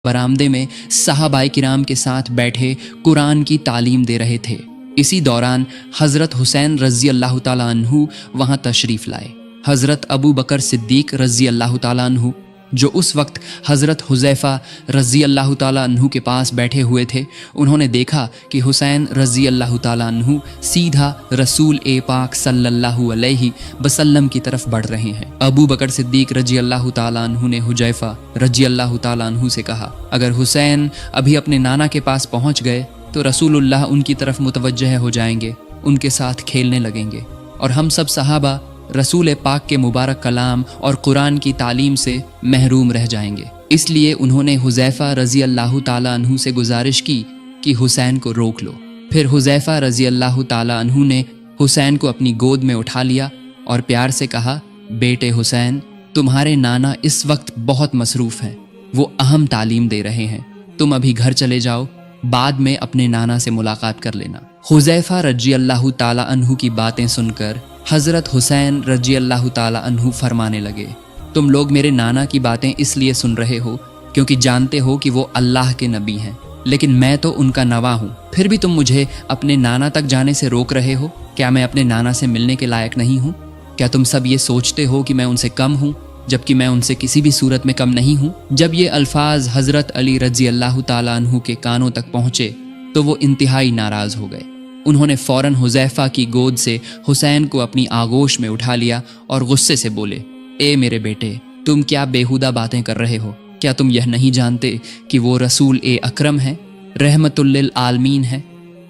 बरामदे में सहाबाए किराम के साथ बैठे कुरान की तालीम दे रहे थे। इसी दौरान हज़रत हुसैन रज़ी अल्लाह ताला अन्हु वहाँ तशरीफ़ लाए। हज़रत अबू बकर सिद्दीक रज़ी अल्लाह ताला अन्हु, जो उस वक्त हज़रत हुज़ैफ़ा रज़ी अल्लाह ताला अन्हु के पास बैठे हुए थे, उन्होंने देखा कि हुसैन रज़ी अल्लाह ताला अन्हु सीधा रसूल ए पाक सल्लल्लाहु अलैहि वसल्लम की तरफ बढ़ रहे हैं। अबू बकर सिद्दीक रज़ी अल्लाह ताला अन्हु ने हुज़ैफ़ा रज़ी अल्लाह ताला अन्हु से कहा, अगर हुसैन अभी अपने नाना के पास पहुँच गए तो रसूलुल्लाह उनकी तरफ मुतवज्जह हो जाएंगे, उनके साथ खेलने लगेंगे और हम सब सहाबा रसूल पाक के मुबारक कलाम और कुरान की तालीम से महरूम रह जाएंगे। इसलिए उन्होंने हुज़ैफ़ा रज़ी अल्लाह ताला अन्हु से गुजारिश की कि हुसैन को रोक लो। फिर हुज़ैफ़ा रज़ी अल्लाह ताला अन्हु ने हुसैन को अपनी गोद में उठा लिया और प्यार से कहा, बेटे हुसैन, तुम्हारे नाना इस वक्त बहुत मसरूफ़ हैं, वो अहम तालीम दे रहे हैं, तुम अभी घर चले जाओ, बाद में अपने नाना से मुलाकात कर लेना। हुज़ैफ़ा रज़ी अल्लाह ताला अन्हु की बातें सुनकर हज़रत हुसैन रज़ी अल्लाह ताला अन्हु फरमाने लगे, तुम लोग मेरे नाना की बातें इसलिए सुन रहे हो क्योंकि जानते हो कि वो अल्लाह के नबी हैं, लेकिन मैं तो उनका नवा हूँ। फिर भी तुम मुझे अपने नाना तक जाने से रोक रहे हो। क्या मैं अपने नाना से मिलने के लायक नहीं हूँ? क्या तुम सब ये सोचते हो कि मैं उनसे कम हूँ, जबकि मैं उनसे किसी भी सूरत में कम नहीं हूँ? जब ये अल्फाज हज़रत अली रज़ी अल्लाह ताला अन्हु के कानों तक पहुँचे तो वो इंतहाई नाराज़ हो गए। उन्होंने फ़ौरन हुज़ैफ़ा की गोद से हुसैन को अपनी आगोश में उठा लिया और गुस्से से बोले, ए मेरे बेटे, तुम क्या बेहुदा बातें कर रहे हो? क्या तुम यह नहीं जानते कि वो रसूल ए अकरम है, रहमतुल लिल आलमीन है?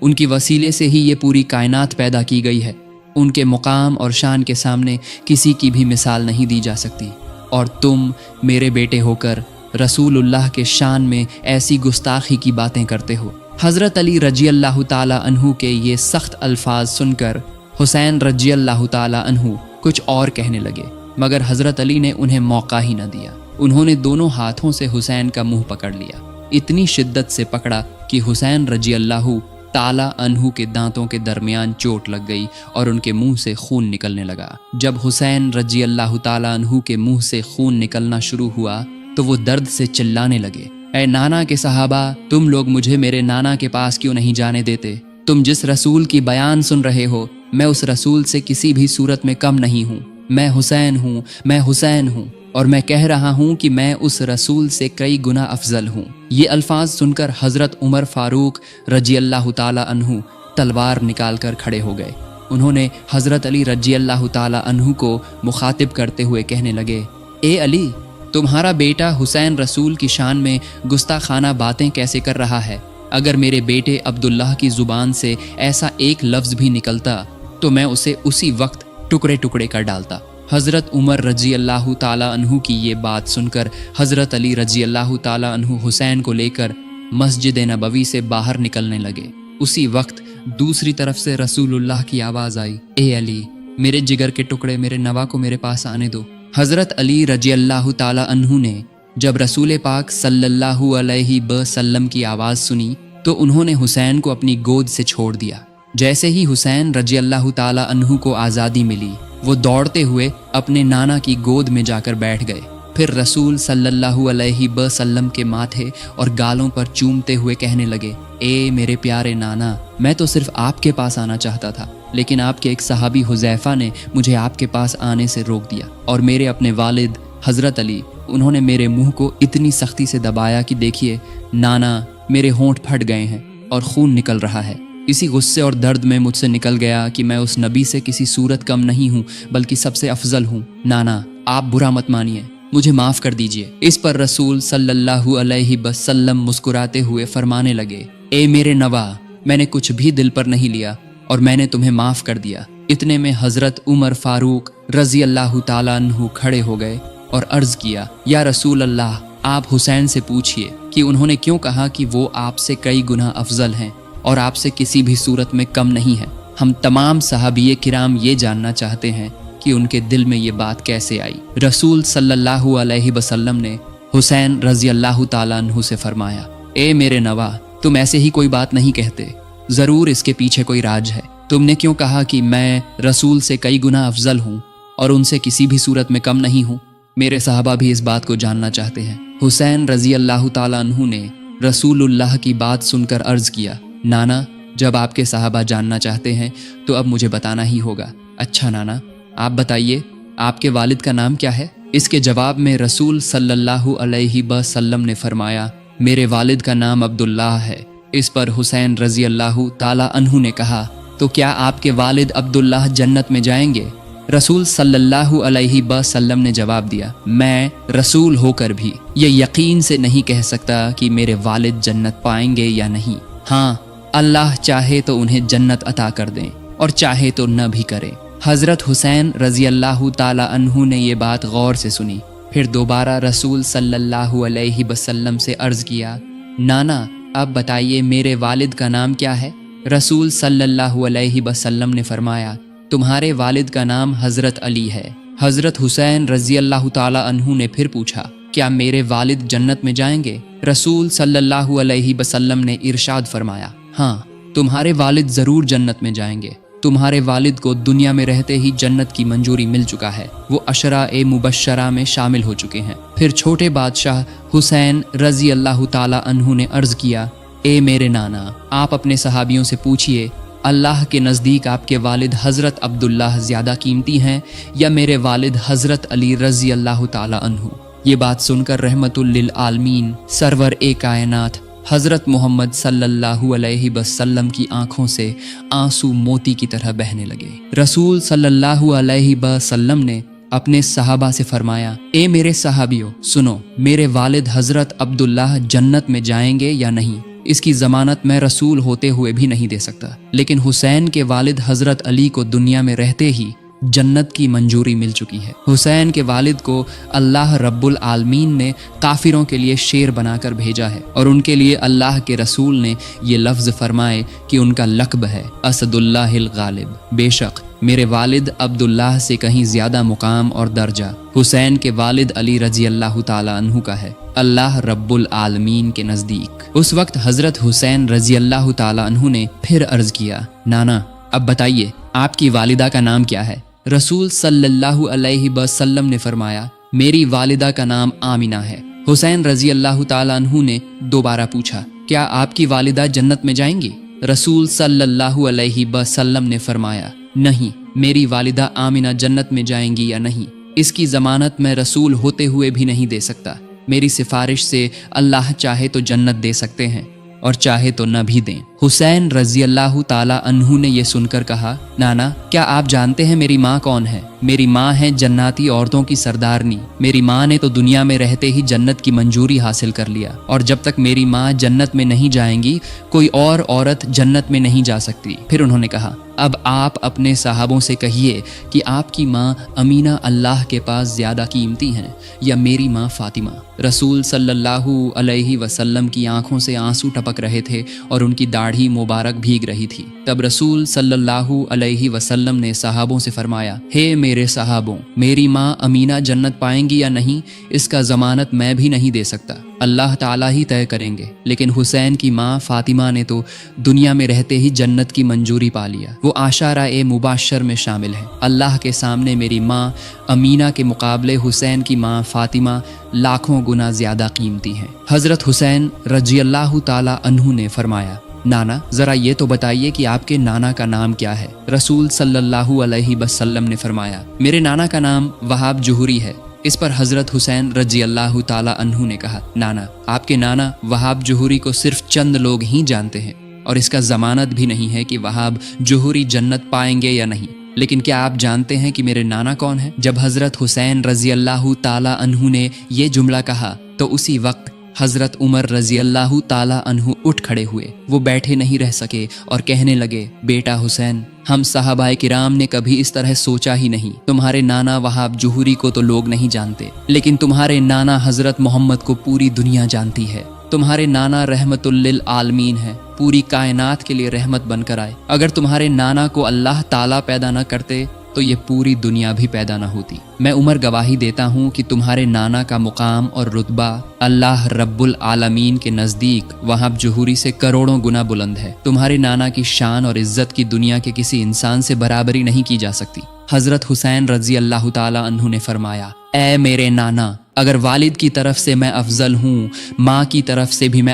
उनकी वसीले से ही ये पूरी कायनात पैदा की गई है। उनके मुकाम और शान के सामने किसी की भी मिसाल नहीं दी जा सकती, और तुम मेरे बेटे होकर रसूलुल्लाह के शान में ऐसी गुस्ताखी की बातें करते हो। हज़रत अली रज़ी अल्लाह ताला अन्हु के ये सख्त अल्फाज सुनकर हुसैन रज़ी अल्लाह ताला अन्हु कुछ और कहने लगे, मगर हज़रत अली ने उन्हें मौका ही न दिया। उन्होंने दोनों हाथों से हुसैन का मुंह पकड़ लिया, इतनी शिद्दत से पकड़ा कि हुसैन रज़ी अल्लाह ताला अन्हु के दांतों के दरमियान चोट लग गई और उनके मुंह से खून निकलने लगा। जब हुसैन रज़ी अल्लाह ताला अन्हु के मुंह से खून निकलना शुरू हुआ तो वो दर्द से चिल्लाने लगे, ऐ नाना के सहाबा, तुम लोग मुझे मेरे नाना के पास क्यों नहीं जाने देते? तुम जिस रसूल की बयान सुन रहे हो, मैं उस रसूल से किसी भी सूरत में कम नहीं हूँ। मैं हुसैन हूँ, मैं हुसैन हूँ, और मैं कह रहा हूँ कि मैं उस रसूल से कई गुना अफजल हूँ। ये अल्फाज सुनकर हज़रत उमर फ़ारूक रज़ी अल्लाह ताला अन्हु तलवार निकाल कर खड़े हो गए। उन्होंने हज़रत अली रज़ी अल्लाह ताला अन्हु को मुखातिब करते हुए कहने लगे, ए अली, तुम्हारा बेटा हुसैन रसूल की शान में गुस्ताखाना बातें कैसे कर रहा है? अगर मेरे बेटे अब्दुल्लाह की ज़ुबान से ऐसा एक लफ्ज़ भी निकलता तो मैं उसे उसी वक्त टुकड़े टुकड़े कर डालता। हज़रत उमर रज़ी अल्लाह ताला अन्हु की ये बात सुनकर हज़रत अली रज़ी अल्लाह ताला अन्हु हुसैन को लेकर मस्जिद नबवी से बाहर निकलने लगे। उसी वक्त दूसरी तरफ से रसूलुल्लाह की आवाज़ आई, ए अली, मेरे जिगर के टुकड़े, मेरे नवा को मेरे पास आने दो। हज़रत अली रज़ी अल्लाह ताला अन्हु ने जब रसूल पाक सल्लल्लाहु अलैहि वसल्लम की आवाज़ सुनी तो उन्होंने हुसैन को अपनी गोद से छोड़ दिया। जैसे ही हुसैन रज़ी अल्लाह ताला अन्हु को आज़ादी मिली, वो दौड़ते हुए अपने नाना की गोद में जाकर बैठ गए। फिर रसूल सल्लल्लाहु अलैहि वसल्लम के माथे और गालों पर चूमते हुए कहने लगे, ए मेरे प्यारे नाना, मैं तो सिर्फ आपके पास आना चाहता था, लेकिन आपके एक सहाबी हुज़ैफ़ा ने मुझे आपके पास आने से रोक दिया, और मेरे अपने वालिद हज़रत अली, उन्होंने मेरे मुंह को इतनी सख्ती से दबाया कि देखिए नाना, मेरे होंठ फट गए हैं और खून निकल रहा है। इसी गुस्से और दर्द में मुझसे निकल गया कि मैं उस नबी से किसी सूरत कम नहीं हूँ, बल्कि सबसे अफजल हूँ। नाना, आप बुरा मत मानिए, मुझे माफ़ कर दीजिए। इस पर रसूल सल्लल्लाहु अलैहि वसल्लम मुस्कुराते हुए फरमाने लगे, ए मेरे नवा, मैंने कुछ भी दिल पर नहीं लिया और मैंने तुम्हें माफ़ कर दिया। इतने में हज़रत उमर फ़ारूक रज़ी अल्लाह ताला अन्हु खड़े हो गए और अर्ज़ किया, या रसूल अल्लाह, आप हुसैन से पूछिए कि उन्होंने क्यों कहा कि वो आपसे कई गुना अफजल हैं और आपसे किसी भी सूरत में कम नहीं है। हम तमाम सहाबिये किराम ये जानना चाहते हैं कि उनके दिल में ये बात कैसे आई। रसूल सल्लल्लाहु अलैहि वसल्लम ने हुसैन रज़ी अल्लाह ताला अन्हु से फरमाया, ए मेरे नवा, तुम ऐसे ही कोई बात नहीं कहते, ज़रूर इसके पीछे कोई राज है। तुमने क्यों कहा कि मैं रसूल से कई गुना अफजल हूँ और उनसे किसी भी सूरत में कम नहीं हूँ? मेरे सहाबा भी इस बात को जानना चाहते हैं। हुसैन रजी अल्लाह ताला अन्हु ने रसूलुल्लाह की बात सुनकर अर्ज किया, नाना जब आपके सहाबा जानना चाहते हैं तो अब मुझे बताना ही होगा। अच्छा नाना, आप बताइए आपके वालिद का नाम क्या है? इसके जवाब में रसूल सल्लल्लाहु अलैहि वसल्लम ने फरमाया, मेरे वालिद का नाम अब्दुल्लाह है। इस पर हुसैन रजी अल्लाह ताला अन्हु ने कहा, तो क्या आपके वालिद अब्दुल्लाह जन्नत में जाएंगे? रसूल सल्लल्लाहु अलैहि वसल्लम ने जवाब दिया, मैं रसूल होकर भी ये यकीन से नहीं कह सकता कि मेरे वालिद जन्नत पाएंगे या नहीं। हाँ, अल्लाह चाहे तो उन्हें जन्नत अता कर दें और चाहे तो न भी करे। हज़रत हुसैन रजी अल्लाह ताला अन्हु ने ये बात गौर से सुनी। फिर दोबारा रसूल सल्लल्लाहु अलैहि वसल्लम से अर्ज़ किया, नाना अब बताइए मेरे वालिद का नाम क्या है? रसूल सल्लल्लाहु अलैहि वसल्लम ने फरमाया, तुम्हारे वालिद का नाम हज़रत अली है। हज़रत हुसैन रजी अल्लाह ताला अन्हु ने फिर पूछा, क्या मेरे वालिद जन्नत में जाएंगे? रसूल सल्लल्लाहु अलैहि वसल्लम ने इरशाद फरमाया, हाँ, तुम्हारे वालिद ज़रूर जन्नत में जाएंगे। तुम्हारे वालिद को दुनिया में रहते ही जन्नत की मंजूरी मिल चुका है, वो अशरा ए मुबश्शरा में शामिल हो चुके हैं। फिर छोटे बादशाह हुसैन रजी अल्लाह ताला अन्हु ने अर्ज़ किया, ए मेरे नाना, आप अपने सहाबियों से पूछिए अल्लाह के नज़दीक आपके वालिद हज़रत अब्दुल्लाह ज़्यादा कीमती हैं या मेरे वालिद हज़रत अली रज़ी अल्लाह ताला अन्हु। ये बात सुनकर रहमतुल लिल आलमीन सरवर ए कायनात हज़रत मोहम्मद सल्लल्लाहु अलैहि वसल्लम की आंखों से आंसू मोती की तरह बहने लगे। रसूल सल्लल्लाहु अलैहि वसल्लम ने अपने सहाबा से फरमाया, ए मेरे सहाबियों सुनो, मेरे वालिद हज़रत अब्दुल्लाह जन्नत में जाएंगे या नहीं, इसकी ज़मानत मैं रसूल होते हुए भी नहीं दे सकता। लेकिन हुसैन के वालिद हज़रत अली को दुनिया में रहते ही जन्नत की मंजूरी मिल चुकी है। हुसैन के वालिद को अल्लाह रब्बुल आलमीन ने काफिरों के लिए शेर बनाकर भेजा है और उनके लिए अल्लाह के रसूल ने ये लफ्ज़ फरमाए कि उनका लक़ब है असदुल्लाहिल गालिब। बेशक मेरे वालिद अब्दुल्लाह से कहीं ज़्यादा मुकाम और दर्जा हुसैन के वालिद अली रजी अल्लाह ताला अन्हु का है अल्लाह रब्बुल आलमीन के नज़दीक। उस वक्त हज़रत हुसैन रजी अल्लाह ताला अन्हु ने फिर अर्ज़ किया, नाना अब बताइए आपकी वालिदा का नाम क्या है? रसूल सल्लल्लाहु अलैहि वसल्लम ने फरमाया, मेरी वालिदा का नाम आमिना है। हुसैन रजी अल्लाह ताला अन्हु ने दोबारा पूछा, क्या आपकी वालिदा जन्नत में जाएंगी? रसूल सल्लल्लाहु अलैहि वसल्लम ने फरमाया, नहीं, मेरी वालिदा आमिना जन्नत में जाएंगी या नहीं, इसकी ज़मानत मैं रसूल होते हुए भी नहीं दे सकता। मेरी सिफारिश से अल्लाह चाहे तो जन्नत दे सकते हैं और चाहे तो न भी दें। हुसैन रजी अल्लाह ताला अन्हु ने यह सुनकर कहा, नाना क्या आप जानते हैं मेरी माँ कौन है? मेरी माँ है जन्नाती औरतों की सरदारनी। मेरी माँ ने तो दुनिया में रहते ही जन्नत की मंजूरी हासिल कर लिया और जब तक मेरी माँ जन्नत में नहीं जाएंगी कोई और औरत जन्नत में नहीं जा सकती। फिर उन्होंने कहा, अब आप अपने साहबों से कहिए कि आपकी माँ अमीना अल्लाह के पास ज़्यादा कीमती हैं या मेरी माँ फातिमा। रसूल सल्लल्लाहु अलैहि वसल्लम की आंखों से आंसू टपक रहे थे और उनकी दाढ़ी मुबारक भीग रही थी। तब रसूल सल्लल्लाहु अलैहि वसल्लम ने सहाबों से फरमाया, हे मेरे सहाबों, मेरी माँ अमीना जन्नत पाएंगी या नहीं इसका ज़मानत मैं भी नहीं दे सकता, अल्लाह ताला ही तय करेंगे। लेकिन हुसैन की माँ फातिमा ने तो दुनिया में रहते ही जन्नत की मंजूरी पा लिया, वो आशारा ए मुबाशर में शामिल है। अल्लाह के सामने मेरी माँ अमीना के मुकाबले हुसैन की माँ फातिमा लाखों गुना ज़्यादा कीमती हैं। हज़रत हुसैन रजी अल्लाह ताला अन्हु ने फरमाया, नाना ज़रा ये तो बताइए कि आपके नाना का नाम क्या है? रसूल सल्लल्लाहु अलैहि वसल्लम ने फरमाया, मेरे नाना का नाम वहाब जुहरी है। इस पर हज़रत हुसैन रजी अल्लाह ताला अन्हु ने कहा, नाना आपके नाना वहाब जुहरी को सिर्फ चंद लोग ही जानते हैं और इसका ज़मानत भी नहीं है कि वहाब जुहरी जन्नत पाएंगे या नहीं, लेकिन क्या आप जानते हैं कि मेरे नाना कौन है? जब हज़रत हुसैन रजी अल्लाह ताला अन्हु ने ये जुमला कहा तो उसी वक्त हज़रत उमर रजी अल्लाह ताला अन्हु उठ खड़े हुए। वो बैठे नहीं रह सके और कहने लगे, बेटा हुसैन, हम साहबाए किराम ने कभी इस तरह सोचा ही नहीं। तुम्हारे नाना वहाब जुहरी को तो लोग नहीं जानते, लेकिन तुम्हारे नाना हज़रत मोहम्मद को पूरी दुनिया जानती है। तुम्हारे नाना रहमतुल लिल आलमीन है, पूरी कायनात के लिए रहमत बनकर आए। अगर तुम्हारे नाना को अल्लाह ताला पैदा न करते तो ये पूरी दुनिया भी पैदा ना होती। मैं उमर गवाही देता हूँ कि तुम्हारे नाना का मुकाम और रुतबा अल्लाह रब्बुल आलमीन के नज़दीक वहाब जुहूरी से करोड़ों गुना बुलंद है। तुम्हारे नाना की शान और इज्जत की दुनिया के किसी इंसान से बराबरी नहीं की जा सकती। हज़रत हुसैन रजी अल्लाह ताला अन्हु ने फरमाया, اے میرے نانا، اگر والد کی طرف سے میں افضل ہوں، ماں کی طرف سے بھی میں